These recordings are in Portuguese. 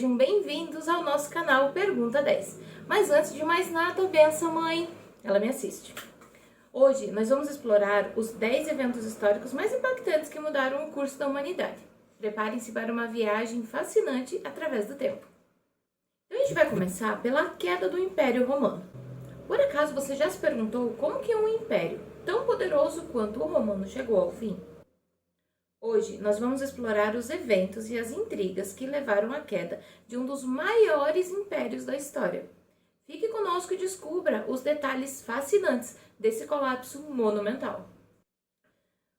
sejam bem-vindos ao nosso canal Pergunta 10. Mas antes de mais nada, benção mãe, ela me assiste. Hoje nós vamos explorar os 10 eventos históricos mais impactantes que mudaram o curso da humanidade. Preparem-se para uma viagem fascinante através do tempo. Então a gente vai começar pela queda do Império Romano. Por acaso você já se perguntou como que um império tão poderoso quanto o romano chegou ao fim? Hoje nós vamos explorar os eventos e as intrigas que levaram à queda de um dos maiores impérios da história. Fique conosco e descubra os detalhes fascinantes desse colapso monumental.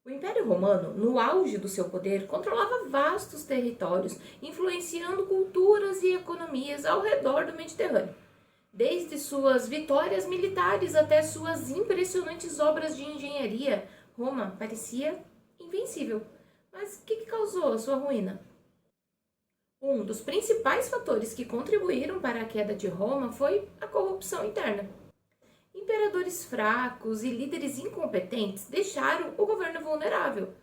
O Império Romano, no auge do seu poder, controlava vastos territórios, influenciando culturas e economias ao redor do Mediterrâneo. Desde suas vitórias militares até suas impressionantes obras de engenharia, Roma parecia invencível. Mas o que causou a sua ruína? Um dos principais fatores que contribuíram para a queda de Roma foi a corrupção interna. Imperadores fracos e líderes incompetentes deixaram o governo vulnerável.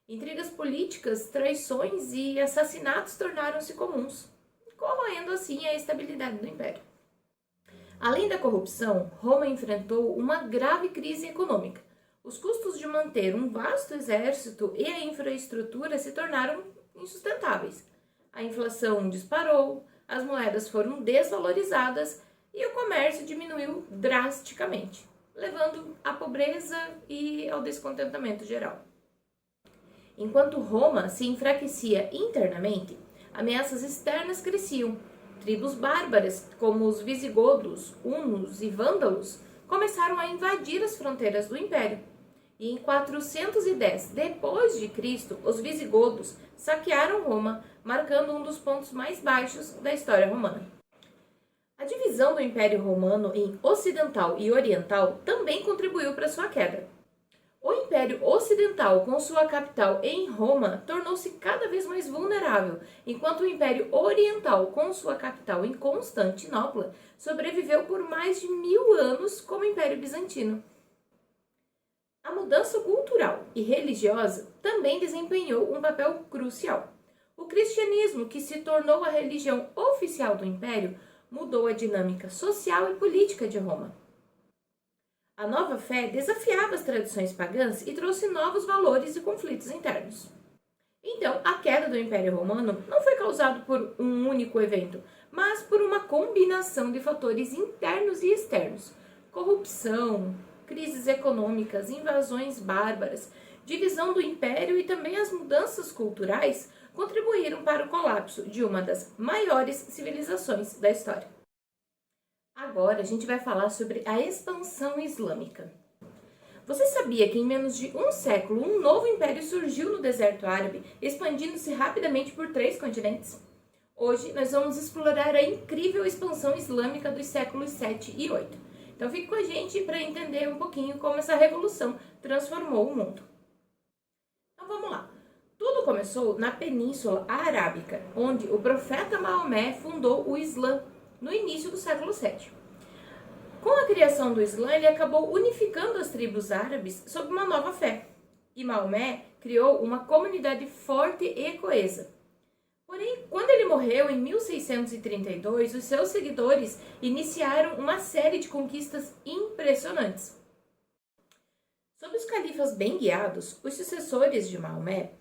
Intrigas políticas, traições e assassinatos tornaram-se comuns, corroendo assim a estabilidade do império. Além da corrupção, Roma enfrentou uma grave crise econômica. Os custos de manter um vasto exército e a infraestrutura se tornaram insustentáveis. A inflação disparou, as moedas foram desvalorizadas e o comércio diminuiu drasticamente, levando à pobreza e ao descontentamento geral. Enquanto Roma se enfraquecia internamente, ameaças externas cresciam. Tribos bárbaras, como os visigodos, hunos e vândalos, começaram a invadir as fronteiras do império. E em 410 d.C., os visigodos saquearam Roma, marcando um dos pontos mais baixos da história romana. A divisão do Império Romano em ocidental e oriental também contribuiu para sua queda. O Império Ocidental, com sua capital em Roma, tornou-se cada vez mais vulnerável, enquanto o Império Oriental, com sua capital em Constantinopla, sobreviveu por mais de 1000 anos como Império Bizantino. A mudança cultural e religiosa também desempenhou um papel crucial. O cristianismo, que se tornou a religião oficial do Império, mudou a dinâmica social e política de Roma. A nova fé desafiava as tradições pagãs e trouxe novos valores e conflitos internos. Então, a queda do Império Romano não foi causada por um único evento, mas por uma combinação de fatores internos e externos: corrupção, crises econômicas, invasões bárbaras, divisão do império e também as mudanças culturais contribuíram para o colapso de uma das maiores civilizações da história. Agora a gente vai falar sobre a expansão islâmica. Você sabia que em menos de um século um novo império surgiu no deserto árabe, expandindo-se rapidamente por 3 continentes? Hoje nós vamos explorar a incrível expansão islâmica dos séculos 7 e 8. Então fique com a gente para entender um pouquinho como essa revolução transformou o mundo. Então vamos lá. Tudo começou na Península Arábica, onde o profeta Maomé fundou o Islã no início do século 7. Com a criação do Islã, ele acabou unificando as tribos árabes sob uma nova fé, e Maomé criou uma comunidade forte e coesa. Porém, quando ele morreu em 1632, os seus seguidores iniciaram uma série de conquistas impressionantes. Sob os califas bem guiados, os sucessores de Maomé,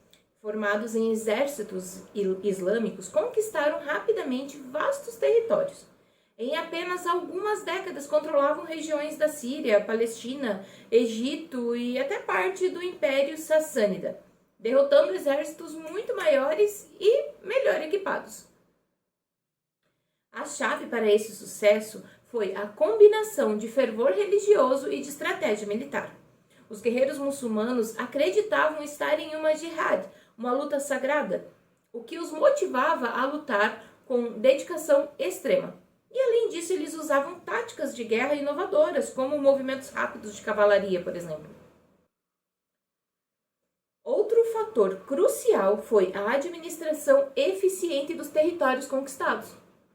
formados em exércitos islâmicos, conquistaram rapidamente vastos territórios. Em apenas algumas décadas controlavam regiões da Síria, Palestina, Egito e até parte do Império Sassânida, derrotando exércitos muito maiores e melhor equipados. A chave para esse sucesso foi a combinação de fervor religioso e de estratégia militar. Os guerreiros muçulmanos acreditavam estar em uma jihad, uma luta sagrada, o que os motivava a lutar com dedicação extrema. E além disso, eles usavam táticas de guerra inovadoras, como movimentos rápidos de cavalaria, por exemplo. Outro fator crucial foi a administração eficiente dos territórios conquistados.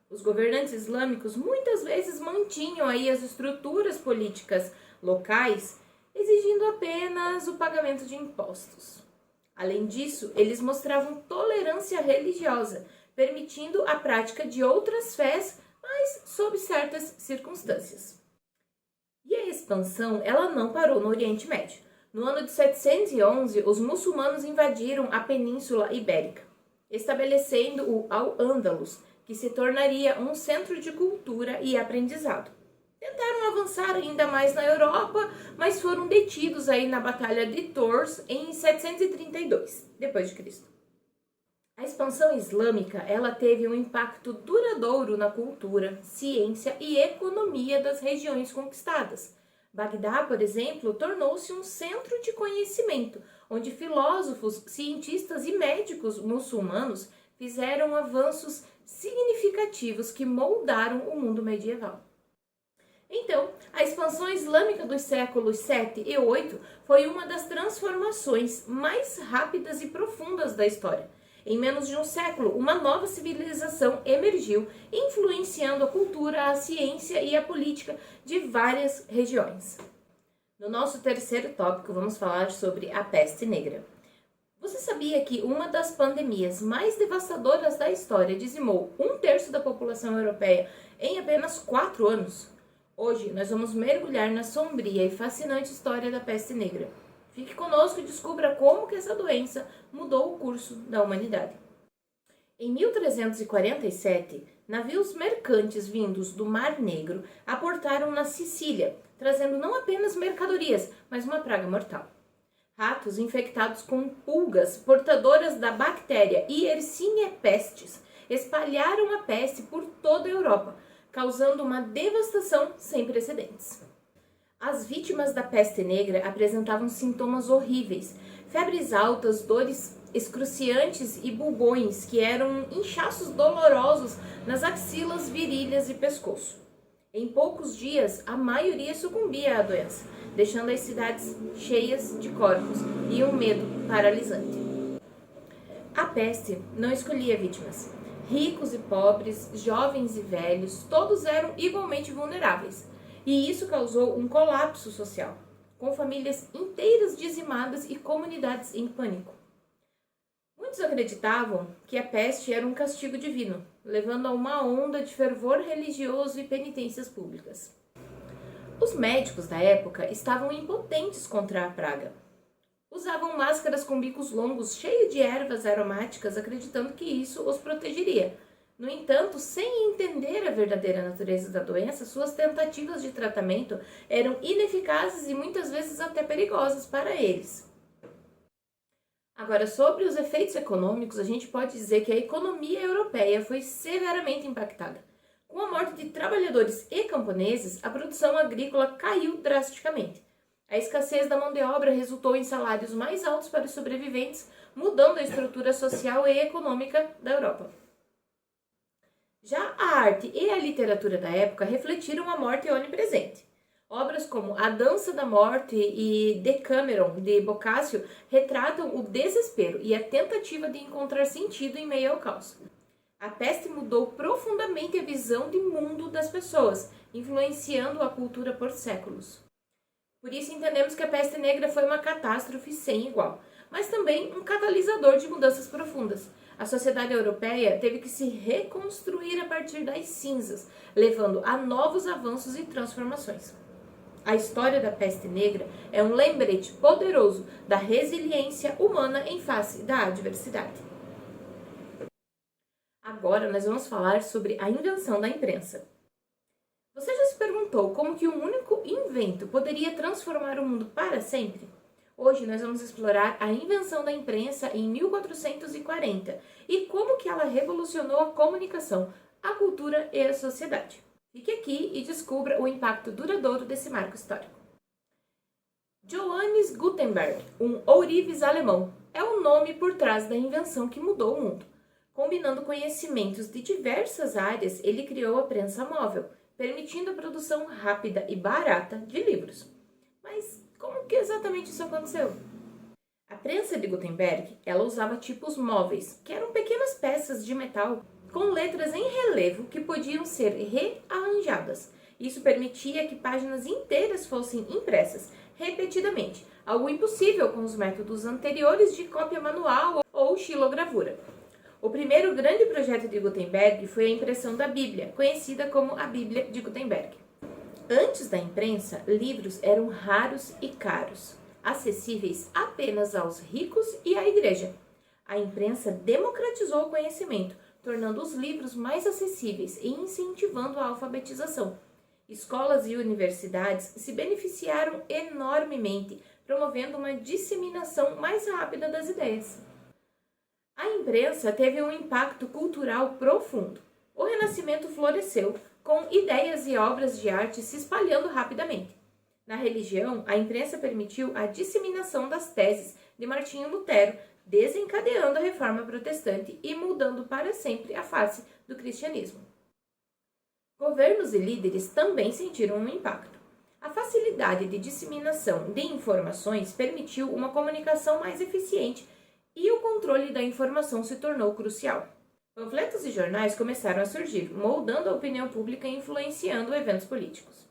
Os governantes islâmicos muitas vezes mantinham aí as estruturas políticas locais, exigindo apenas o pagamento de impostos. Além disso, eles mostravam tolerância religiosa, permitindo a prática de outras fés, mas sob certas circunstâncias. E a expansão, ela não parou no Oriente Médio. No ano de 711, os muçulmanos invadiram a Península Ibérica, estabelecendo o Al-Ândalus, que se tornaria um centro de cultura e aprendizado. Tentaram avançar ainda mais na Europa, mas foram detidos aí na Batalha de Tours em 732 d.C. A expansão islâmica, ela teve um impacto duradouro na cultura, ciência e economia das regiões conquistadas. Bagdá, por exemplo, tornou-se um centro de conhecimento, onde filósofos, cientistas e médicos muçulmanos fizeram avanços significativos que moldaram o mundo medieval. Então, a expansão islâmica dos séculos 7 e 8 foi uma das transformações mais rápidas e profundas da história. Em menos de um século, uma nova civilização emergiu, influenciando a cultura, a ciência e a política de várias regiões. No nosso terceiro tópico, vamos falar sobre a peste negra. Você sabia que uma das pandemias mais devastadoras da história dizimou 1/3 da população europeia em apenas 4 anos? Hoje, nós vamos mergulhar na sombria e fascinante história da peste negra. Fique conosco e descubra como que essa doença mudou o curso da humanidade. Em 1347, navios mercantes vindos do Mar Negro aportaram na Sicília, trazendo não apenas mercadorias, mas uma praga mortal. Ratos infectados com pulgas portadoras da bactéria Yersinia pestis espalharam a peste por toda a Europa, causando uma devastação sem precedentes. As vítimas da peste negra apresentavam sintomas horríveis, febres altas, dores excruciantes e bubões, que eram inchaços dolorosos nas axilas, virilhas e pescoço. Em poucos dias, a maioria sucumbia à doença, deixando as cidades cheias de corpos e um medo paralisante. A peste não escolhia vítimas. Ricos e pobres, jovens e velhos, todos eram igualmente vulneráveis. E isso causou um colapso social, com famílias inteiras dizimadas e comunidades em pânico. Muitos acreditavam que a peste era um castigo divino, levando a uma onda de fervor religioso e penitências públicas. Os médicos da época estavam impotentes contra a praga. Usavam máscaras com bicos longos cheios de ervas aromáticas, acreditando que isso os protegeria. No entanto, sem entender a verdadeira natureza da doença, suas tentativas de tratamento eram ineficazes e muitas vezes até perigosas para eles. Agora, sobre os efeitos econômicos, a gente pode dizer que a economia europeia foi severamente impactada. Com a morte de trabalhadores e camponeses, a produção agrícola caiu drasticamente. A escassez da mão de obra resultou em salários mais altos para os sobreviventes, mudando a estrutura social e econômica da Europa. Já a arte e a literatura da época refletiram a morte onipresente. Obras como A Dança da Morte e Decameron, de Boccaccio, retratam o desespero e a tentativa de encontrar sentido em meio ao caos. A peste mudou profundamente a visão de mundo das pessoas, influenciando a cultura por séculos. Por isso entendemos que a peste negra foi uma catástrofe sem igual, mas também um catalisador de mudanças profundas. A sociedade europeia teve que se reconstruir a partir das cinzas, levando a novos avanços e transformações. A história da peste negra é um lembrete poderoso da resiliência humana em face da adversidade. Agora nós vamos falar sobre a invenção da imprensa. Você já se perguntou como que um único invento poderia transformar o mundo para sempre? Hoje nós vamos explorar a invenção da imprensa em 1440 e como que ela revolucionou a comunicação, a cultura e a sociedade. Fique aqui e descubra o impacto duradouro desse marco histórico. Johannes Gutenberg, um ourives alemão, é o nome por trás da invenção que mudou o mundo. Combinando conhecimentos de diversas áreas, ele criou a prensa móvel, permitindo a produção rápida e barata de livros. Mas como que exatamente isso aconteceu? A prensa de Gutenberg, ela usava tipos móveis, que eram pequenas peças de metal com letras em relevo que podiam ser rearranjadas. Isso permitia que páginas inteiras fossem impressas repetidamente, algo impossível com os métodos anteriores de cópia manual ou xilogravura. O primeiro grande projeto de Gutenberg foi a impressão da Bíblia, conhecida como a Bíblia de Gutenberg. Antes da imprensa, livros eram raros e caros, acessíveis apenas aos ricos e à igreja. A imprensa democratizou o conhecimento, tornando os livros mais acessíveis e incentivando a alfabetização. Escolas e universidades se beneficiaram enormemente, promovendo uma disseminação mais rápida das ideias. A imprensa teve um impacto cultural profundo. O Renascimento floresceu, com ideias e obras de arte se espalhando rapidamente. Na religião, a imprensa permitiu a disseminação das teses de Martinho Lutero, desencadeando a reforma protestante e mudando para sempre a face do cristianismo. Governos e líderes também sentiram um impacto. A facilidade de disseminação de informações permitiu uma comunicação mais eficiente e o controle da informação se tornou crucial. Panfletos e jornais começaram a surgir, moldando a opinião pública e influenciando eventos políticos.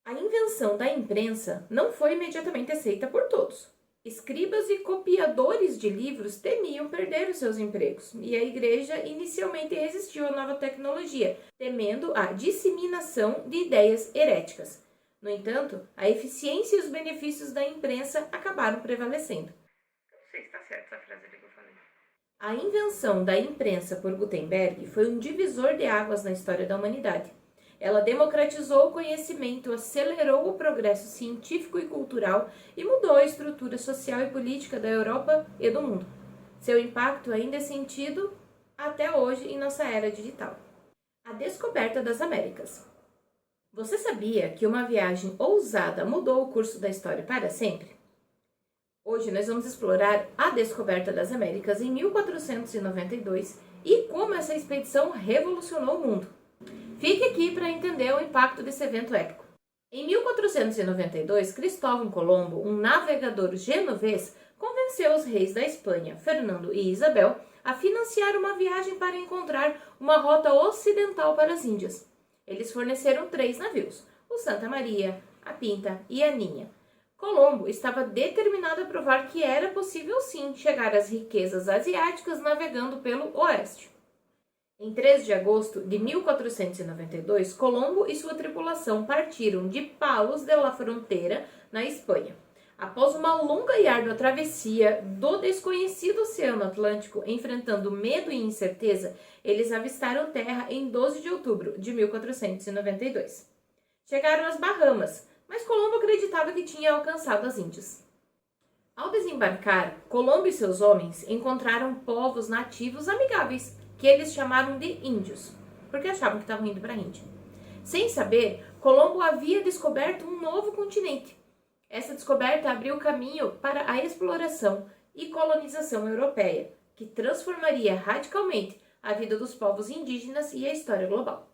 A invenção da imprensa não foi imediatamente aceita por todos. Escribas e copiadores de livros temiam perder os seus empregos, e a igreja inicialmente resistiu à nova tecnologia, temendo a disseminação de ideias heréticas. No entanto, a eficiência e os benefícios da imprensa acabaram prevalecendo. Não sei se está certa essa frase que eu falei. A invenção da imprensa por Gutenberg foi um divisor de águas na história da humanidade. Ela democratizou o conhecimento, acelerou o progresso científico e cultural e mudou a estrutura social e política da Europa e do mundo. Seu impacto ainda é sentido até hoje em nossa era digital. A descoberta das Américas. Você sabia que uma viagem ousada mudou o curso da história para sempre? Hoje nós vamos explorar a descoberta das Américas em 1492 e como essa expedição revolucionou o mundo. Fique aqui para entender o impacto desse evento épico. Em 1492, Cristóvão Colombo, um navegador genovês, convenceu os reis da Espanha, Fernando e Isabel, a financiar uma viagem para encontrar uma rota ocidental para as Índias. Eles forneceram 3 navios, o Santa Maria, a Pinta e a Ninha. Colombo estava determinado a provar que era possível sim chegar às riquezas asiáticas navegando pelo oeste. Em 3 de agosto de 1492, Colombo e sua tripulação partiram de Palos de la Frontera, na Espanha. Após uma longa e árdua travessia do desconhecido Oceano Atlântico, enfrentando medo e incerteza, eles avistaram terra em 12 de outubro de 1492. Chegaram às Bahamas, mas Colombo acreditava que tinha alcançado as Índias. Ao desembarcar, Colombo e seus homens encontraram povos nativos amigáveis, que eles chamaram de índios, porque achavam que estavam indo para a Índia. Sem saber, Colombo havia descoberto um novo continente. Essa descoberta abriu caminho para a exploração e colonização europeia, que transformaria radicalmente a vida dos povos indígenas e a história global.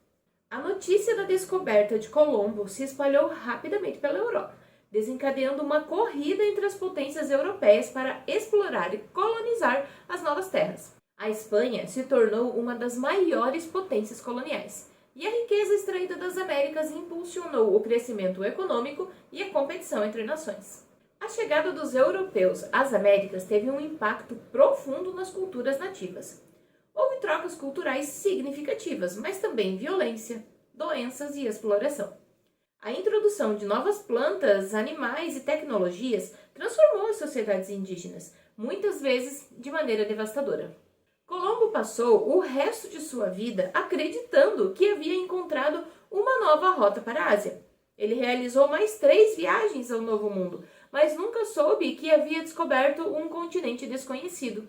A notícia da descoberta de Colombo se espalhou rapidamente pela Europa, desencadeando uma corrida entre as potências europeias para explorar e colonizar as novas terras. A Espanha se tornou uma das maiores potências coloniais, e a riqueza extraída das Américas impulsionou o crescimento econômico e a competição entre nações. A chegada dos europeus às Américas teve um impacto profundo nas culturas nativas. Houve trocas culturais significativas, mas também violência, doenças e exploração. A introdução de novas plantas, animais e tecnologias transformou as sociedades indígenas, muitas vezes de maneira devastadora. Colombo passou o resto de sua vida acreditando que havia encontrado uma nova rota para a Ásia. Ele realizou mais 3 viagens ao Novo Mundo, mas nunca soube que havia descoberto um continente desconhecido.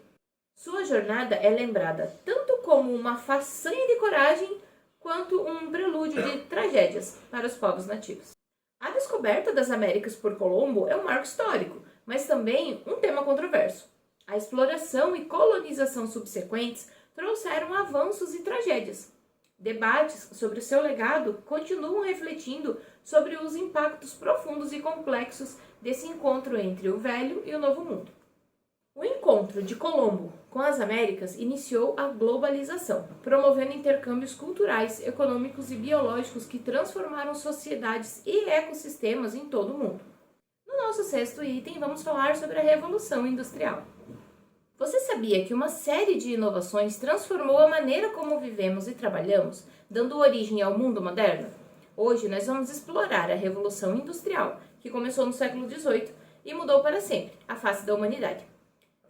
Sua jornada é lembrada tanto como uma façanha de coragem quanto um prelúdio de tragédias para os povos nativos. A descoberta das Américas por Colombo é um marco histórico, mas também um tema controverso. A exploração e colonização subsequentes trouxeram avanços e tragédias. Debates sobre seu legado continuam refletindo sobre os impactos profundos e complexos desse encontro entre o Velho e o Novo Mundo. O encontro de Colombo com as Américas iniciou a globalização, promovendo intercâmbios culturais, econômicos e biológicos que transformaram sociedades e ecossistemas em todo o mundo. No nosso 6º item, vamos falar sobre a Revolução Industrial. Você sabia que uma série de inovações transformou a maneira como vivemos e trabalhamos, dando origem ao mundo moderno? Hoje nós vamos explorar a Revolução Industrial, que começou no século XVIII e mudou para sempre a face da humanidade.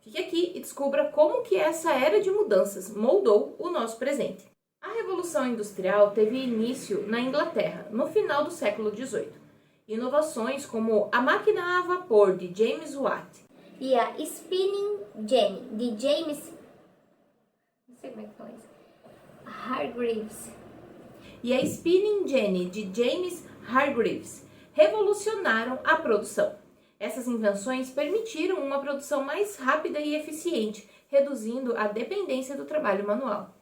Fique aqui e descubra como que essa era de mudanças moldou o nosso presente. A Revolução Industrial teve início na Inglaterra, no final do século XVIII. Inovações como a máquina a vapor de James Watt e a Spinning Jenny de James, não sei como é que fala isso, Hargreaves. E a Spinning Jenny de James Hargreaves revolucionaram a produção. Essas invenções permitiram uma produção mais rápida e eficiente, reduzindo a dependência do trabalho manual.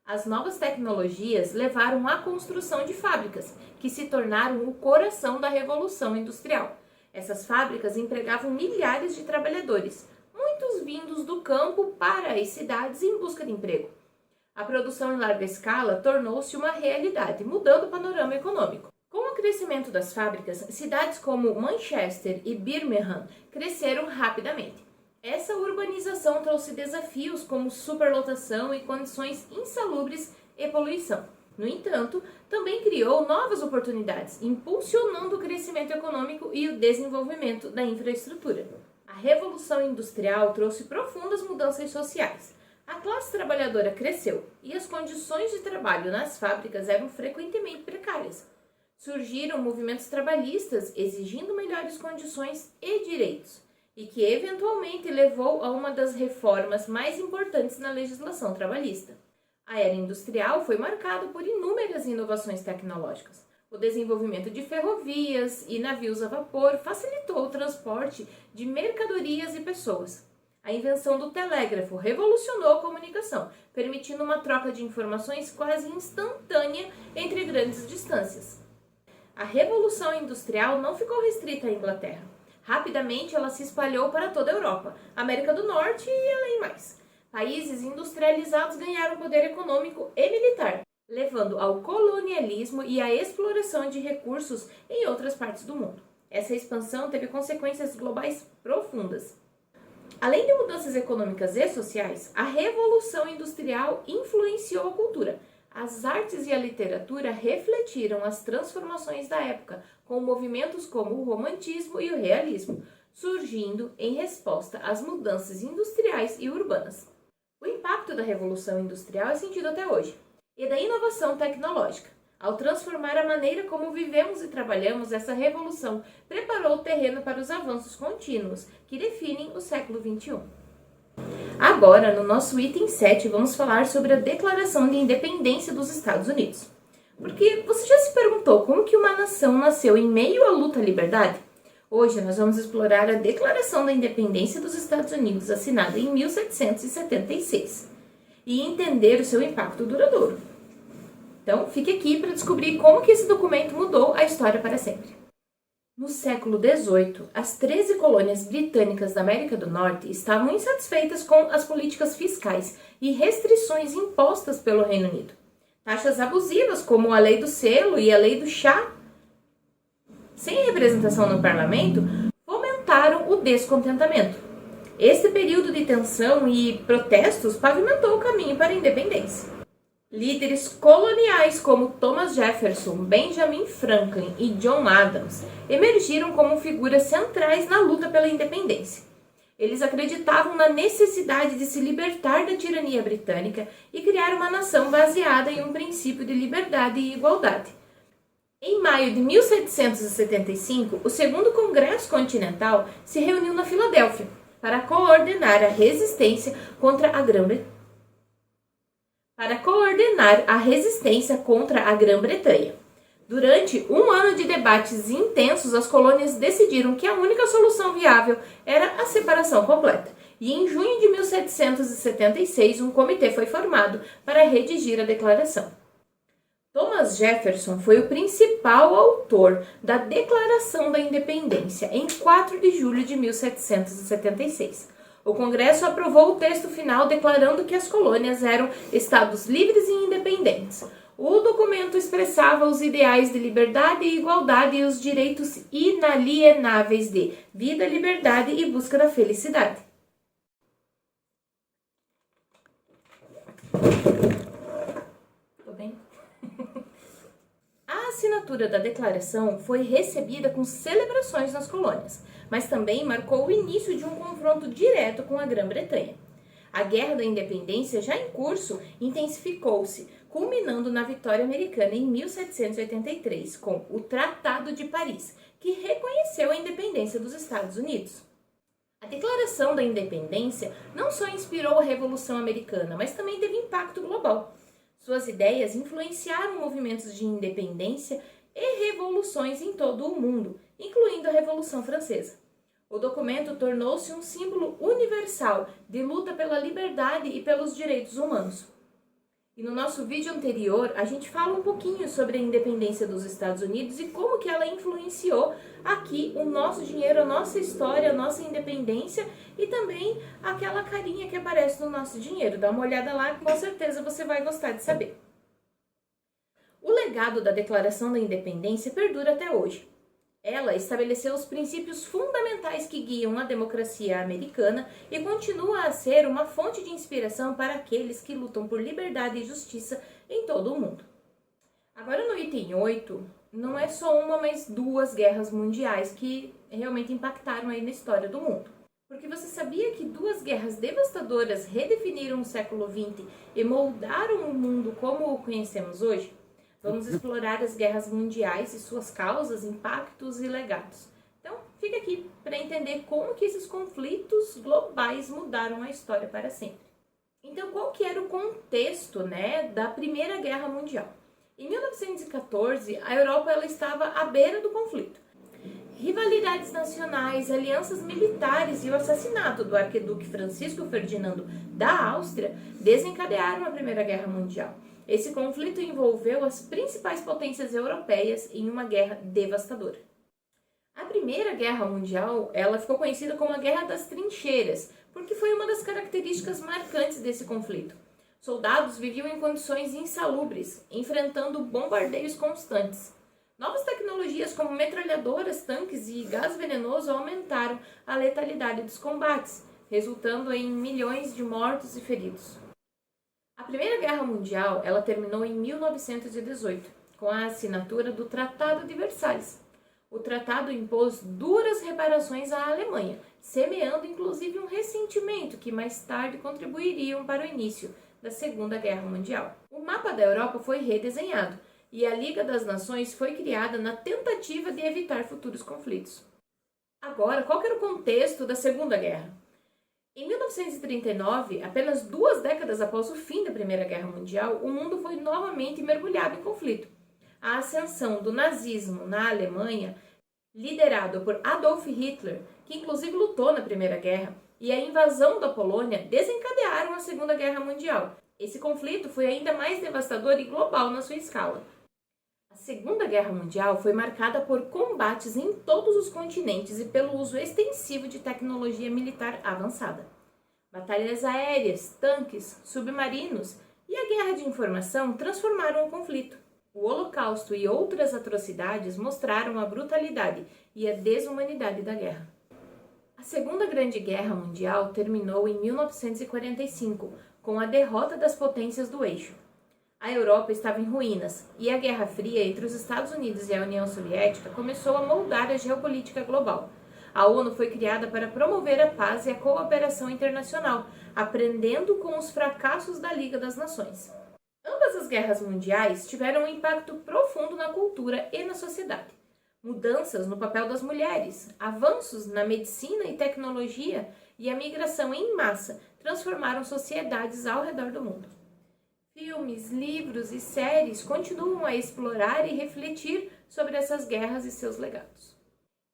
As novas tecnologias levaram à construção de fábricas, que se tornaram o coração da Revolução Industrial. Essas fábricas empregavam milhares de trabalhadores, muitos vindos do campo para as cidades em busca de emprego. A produção em larga escala tornou-se uma realidade, mudando o panorama econômico. Com o crescimento das fábricas, cidades como Manchester e Birmingham cresceram rapidamente. Essa urbanização trouxe desafios como superlotação e condições insalubres e poluição. No entanto, também criou novas oportunidades, impulsionando o crescimento econômico e o desenvolvimento da infraestrutura. A Revolução Industrial trouxe profundas mudanças sociais. A classe trabalhadora cresceu e as condições de trabalho nas fábricas eram frequentemente precárias. Surgiram movimentos trabalhistas exigindo melhores condições e direitos, e que eventualmente levou a uma das reformas mais importantes na legislação trabalhista. A era industrial foi marcada por inúmeras inovações tecnológicas. O desenvolvimento de ferrovias e navios a vapor facilitou o transporte de mercadorias e pessoas. A invenção do telégrafo revolucionou a comunicação, permitindo uma troca de informações quase instantânea entre grandes distâncias. A Revolução Industrial não ficou restrita à Inglaterra. Rapidamente ela se espalhou para toda a Europa, América do Norte e além mais. Países industrializados ganharam poder econômico e militar, levando ao colonialismo e à exploração de recursos em outras partes do mundo. Essa expansão teve consequências globais profundas. Além de mudanças econômicas e sociais, a Revolução Industrial influenciou a cultura. As artes e a literatura refletiram as transformações da época, com movimentos como o romantismo e o realismo, surgindo em resposta às mudanças industriais e urbanas. O impacto da Revolução Industrial é sentido até hoje, e da inovação tecnológica. Ao transformar a maneira como vivemos e trabalhamos, essa revolução preparou o terreno para os avanços contínuos que definem o século XXI. Agora, no nosso item 7, vamos falar sobre a Declaração de Independência dos Estados Unidos. Porque você já se perguntou como que uma nação nasceu em meio à luta à liberdade? Hoje nós vamos explorar a Declaração da Independência dos Estados Unidos, assinada em 1776, e entender o seu impacto duradouro. Então, fique aqui para descobrir como que esse documento mudou a história para sempre. No século XVIII, as 13 colônias britânicas da América do Norte estavam insatisfeitas com as políticas fiscais e restrições impostas pelo Reino Unido. Taxas abusivas, como a Lei do Selo e a Lei do Chá, sem representação no parlamento, fomentaram o descontentamento. Este período de tensão e protestos pavimentou o caminho para a independência. Líderes coloniais como Thomas Jefferson, Benjamin Franklin e John Adams emergiram como figuras centrais na luta pela independência. Eles acreditavam na necessidade de se libertar da tirania britânica e criar uma nação baseada em um princípio de liberdade e igualdade. Em maio de 1775, o Segundo Congresso Continental se reuniu na Filadélfia para coordenar a resistência contra a Grã-Bretanha. Durante um ano de debates intensos, as colônias decidiram que a única solução viável era a separação completa. E em junho de 1776, um comitê foi formado para redigir a declaração. Thomas Jefferson foi o principal autor da Declaração da Independência em 4 de julho de 1776. O Congresso aprovou o texto final declarando que as colônias eram estados livres e independentes. O documento expressava os ideais de liberdade e igualdade e os direitos inalienáveis de vida, liberdade e busca da felicidade. assinatura da declaração foi recebida com celebrações nas colônias, mas também marcou o início de um confronto direto com a Grã-Bretanha. A Guerra da Independência, já em curso, intensificou-se, culminando na vitória americana em 1783, com o Tratado de Paris, que reconheceu a independência dos Estados Unidos. A Declaração da Independência não só inspirou a Revolução Americana, mas também teve impacto global. Suas ideias influenciaram movimentos de independência e revoluções em todo o mundo, incluindo a Revolução Francesa. O documento tornou-se um símbolo universal de luta pela liberdade e pelos direitos humanos. E no nosso vídeo anterior, a gente fala um pouquinho sobre a independência dos Estados Unidos e como que ela influenciou aqui o nosso dinheiro, a nossa história, a nossa independência e também aquela carinha que aparece no nosso dinheiro. Dá uma olhada lá, com certeza você vai gostar de saber. O legado da Declaração da Independência perdura até hoje. Ela estabeleceu os princípios fundamentais que guiam a democracia americana e continua a ser uma fonte de inspiração para aqueles que lutam por liberdade e justiça em todo o mundo. Agora no item 8, não é só uma, mas duas guerras mundiais que realmente impactaram aí na história do mundo. Porque você sabia que duas guerras devastadoras redefiniram o século XX e moldaram o mundo como o conhecemos hoje? Vamos explorar as guerras mundiais e suas causas, impactos e legados. Então, fica aqui para entender como que esses conflitos globais mudaram a história para sempre. Então, qual que era o contexto, da Primeira Guerra Mundial? Em 1914, a Europa ela estava à beira do conflito. Rivalidades nacionais, alianças militares e o assassinato do arquiduque Francisco Ferdinando da Áustria desencadearam a Primeira Guerra Mundial. Esse conflito envolveu as principais potências europeias em uma guerra devastadora. A Primeira Guerra Mundial ela ficou conhecida como a Guerra das Trincheiras, porque foi uma das características marcantes desse conflito. Soldados viviam em condições insalubres, enfrentando bombardeios constantes. Novas tecnologias como metralhadoras, tanques e gás venenoso aumentaram a letalidade dos combates, resultando em milhões de mortos e feridos. A Primeira Guerra Mundial ela terminou em 1918, com a assinatura do Tratado de Versalhes. O tratado impôs duras reparações à Alemanha, semeando inclusive um ressentimento que mais tarde contribuiriam para o início da Segunda Guerra Mundial. O mapa da Europa foi redesenhado e a Liga das Nações foi criada na tentativa de evitar futuros conflitos. Agora, qual era o contexto da Segunda Guerra? Em 1939, apenas 2 décadas após o fim da Primeira Guerra Mundial, o mundo foi novamente mergulhado em conflito. A ascensão do nazismo na Alemanha, liderado por Adolf Hitler, que inclusive lutou na Primeira Guerra, e a invasão da Polônia desencadearam a Segunda Guerra Mundial. Esse conflito foi ainda mais devastador e global na sua escala. A Segunda Guerra Mundial foi marcada por combates em todos os continentes e pelo uso extensivo de tecnologia militar avançada. Batalhas aéreas, tanques, submarinos e a guerra de informação transformaram o conflito. O Holocausto e outras atrocidades mostraram a brutalidade e a desumanidade da guerra. A Segunda Grande Guerra Mundial terminou em 1945, com a derrota das potências do eixo. A Europa estava em ruínas e a Guerra Fria entre os Estados Unidos e a União Soviética começou a moldar a geopolítica global. A ONU foi criada para promover a paz e a cooperação internacional, aprendendo com os fracassos da Liga das Nações. Ambas as guerras mundiais tiveram um impacto profundo na cultura e na sociedade. Mudanças no papel das mulheres, avanços na medicina e tecnologia e a migração em massa transformaram sociedades ao redor do mundo. Filmes, livros e séries continuam a explorar e refletir sobre essas guerras e seus legados.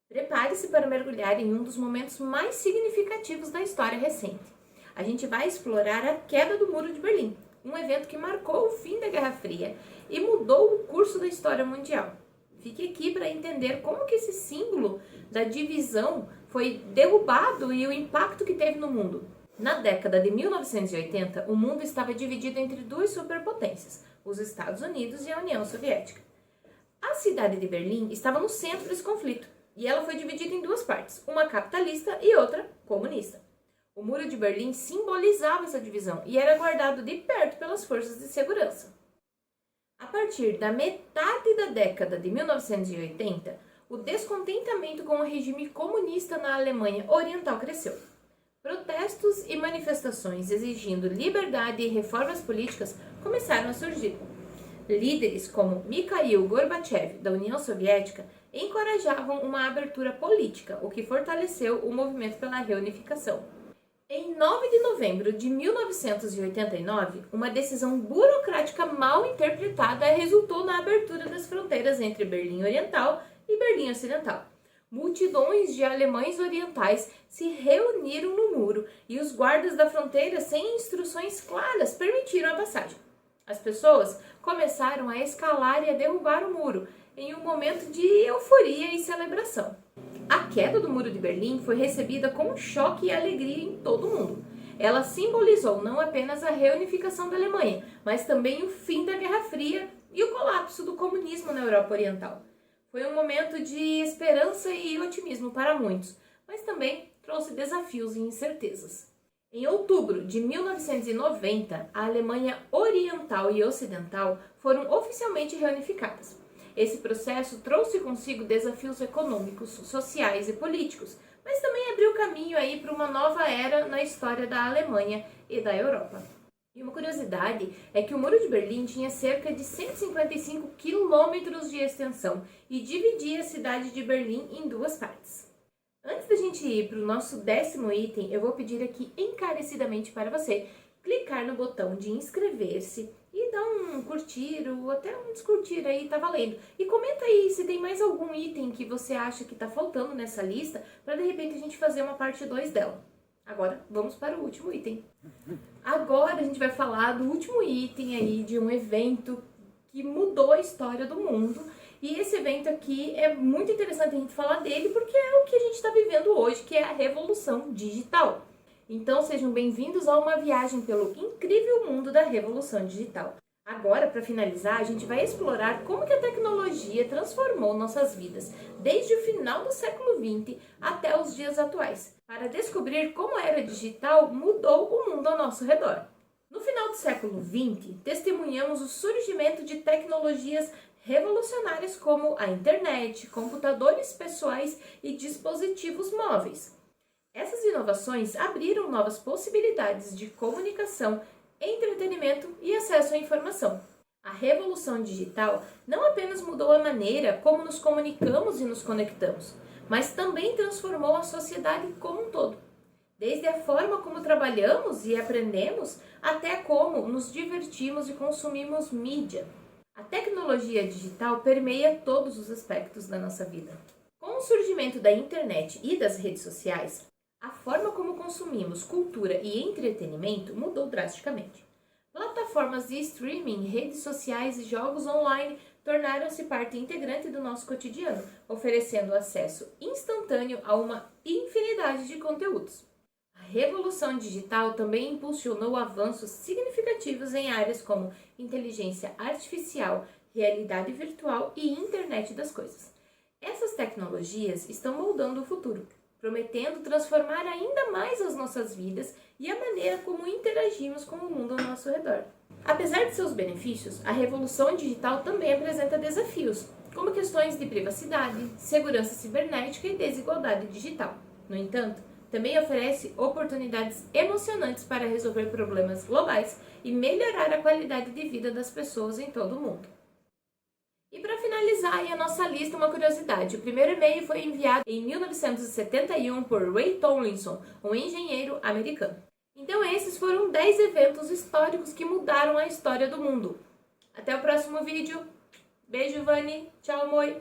Prepare-se para mergulhar em um dos momentos mais significativos da história recente. A gente vai explorar a queda do Muro de Berlim, um evento que marcou o fim da Guerra Fria e mudou o curso da história mundial. Fique aqui para entender como que esse símbolo da divisão foi derrubado e o impacto que teve no mundo. Na década de 1980, o mundo estava dividido entre 2 superpotências, os Estados Unidos e a União Soviética. A cidade de Berlim estava no centro desse conflito, e ela foi dividida em 2 partes, uma capitalista e outra comunista. O Muro de Berlim simbolizava essa divisão e era guardado de perto pelas forças de segurança. A partir da metade da década de 1980, o descontentamento com o regime comunista na Alemanha Oriental cresceu. Protestos e manifestações exigindo liberdade e reformas políticas começaram a surgir. Líderes como Mikhail Gorbachev, da União Soviética, encorajavam uma abertura política, o que fortaleceu o movimento pela reunificação. Em 9 de novembro de 1989, uma decisão burocrática mal interpretada resultou na abertura das fronteiras entre Berlim Oriental e Berlim Ocidental. Multidões de alemães orientais se reuniram no muro e os guardas da fronteira, sem instruções claras, permitiram a passagem. As pessoas começaram a escalar e a derrubar o muro, em um momento de euforia e celebração. A queda do Muro de Berlim foi recebida com choque e alegria em todo o mundo. Ela simbolizou não apenas a reunificação da Alemanha, mas também o fim da Guerra Fria e o colapso do comunismo na Europa Oriental. Foi um momento de esperança e otimismo para muitos, mas também trouxe desafios e incertezas. Em outubro de 1990, a Alemanha Oriental e Ocidental foram oficialmente reunificadas. Esse processo trouxe consigo desafios econômicos, sociais e políticos, mas também abriu caminho aí para uma nova era na história da Alemanha e da Europa. E uma curiosidade é que o Muro de Berlim tinha cerca de 155 quilômetros de extensão e dividia a cidade de Berlim em duas partes. Antes da gente ir para o nosso 10º item, eu vou pedir aqui encarecidamente para você clicar no botão de inscrever-se e dar um curtir ou até um descurtir aí, tá valendo. E comenta aí se tem mais algum item que você acha que tá faltando nessa lista, para de repente a gente fazer uma parte 2 dela. Agora, vamos para o último item. Agora a gente vai falar do último item aí de um evento que mudou a história do mundo. E esse evento aqui é muito interessante a gente falar dele porque é o que a gente está vivendo hoje, que é a Revolução Digital. Então sejam bem-vindos a uma viagem pelo incrível mundo da Revolução Digital. Agora, para finalizar, a gente vai explorar como que a tecnologia transformou nossas vidas desde o final do século XX até os dias atuais, para descobrir como a era digital mudou o mundo ao nosso redor. No final do século XX, testemunhamos o surgimento de tecnologias revolucionárias como a internet, computadores pessoais e dispositivos móveis. Essas inovações abriram novas possibilidades de comunicação, entretenimento e acesso à informação. A revolução digital não apenas mudou a maneira como nos comunicamos e nos conectamos, mas também transformou a sociedade como um todo. Desde a forma como trabalhamos e aprendemos, até como nos divertimos e consumimos mídia. A tecnologia digital permeia todos os aspectos da nossa vida. Com o surgimento da internet e das redes sociais, a forma como consumimos cultura e entretenimento mudou drasticamente. Plataformas de streaming, redes sociais e jogos online tornaram-se parte integrante do nosso cotidiano, oferecendo acesso instantâneo a uma infinidade de conteúdos. A revolução digital também impulsionou avanços significativos em áreas como inteligência artificial, realidade virtual e internet das coisas. Essas tecnologias estão moldando o futuro, prometendo transformar ainda mais as nossas vidas e a maneira como interagimos com o mundo ao nosso redor. Apesar de seus benefícios, a revolução digital também apresenta desafios, como questões de privacidade, segurança cibernética e desigualdade digital. No entanto, também oferece oportunidades emocionantes para resolver problemas globais e melhorar a qualidade de vida das pessoas em todo o mundo. E para finalizar aí a nossa lista, uma curiosidade. O primeiro e-mail foi enviado em 1971 por Ray Tomlinson, um engenheiro americano. Então esses foram 10 eventos históricos que mudaram a história do mundo. Até o próximo vídeo. Beijo, Vani. Tchau, amor.